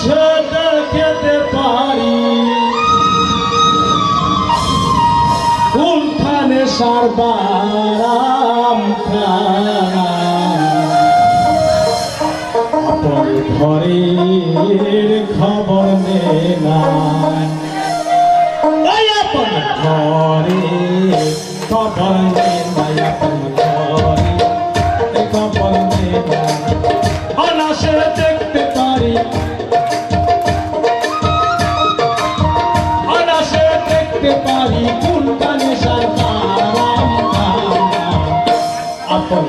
সে দেখতে পারি কোনখানে সারবারাম আপন ঘরের খবর নে না আপন ঘরে খবর নে না আপন ঘরে খবর নে না অনাসে দেখতে পারি অনাসে দেখতে পারি কোনখানে সারবারাম আপন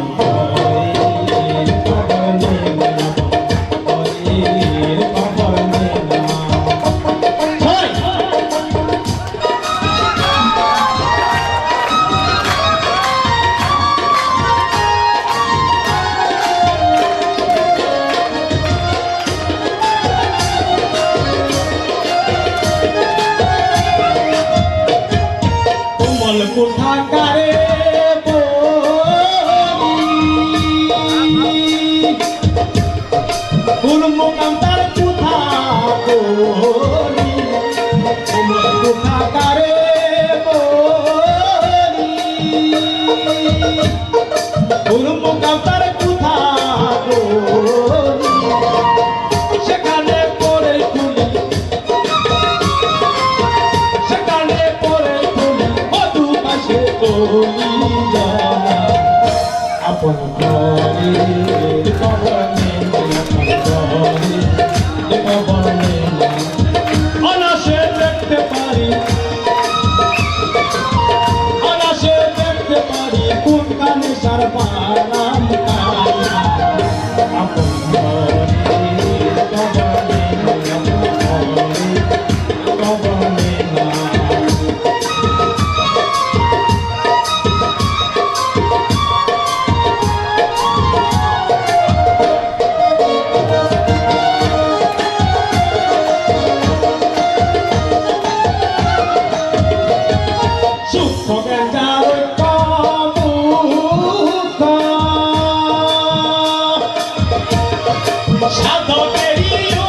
কোথাকারে কোন মোকাম তার কোথা কোথাকারে কোন মোকাম তার কোথা সেখানে পরে তুলি সেখানে পরে তুলি আপন ঘরে খবর অনাসে দেখতে পারি অনাসে দেখতে পারি কোনখানে সারবারাম আপন ঘরে খবর নেই সাধকেরই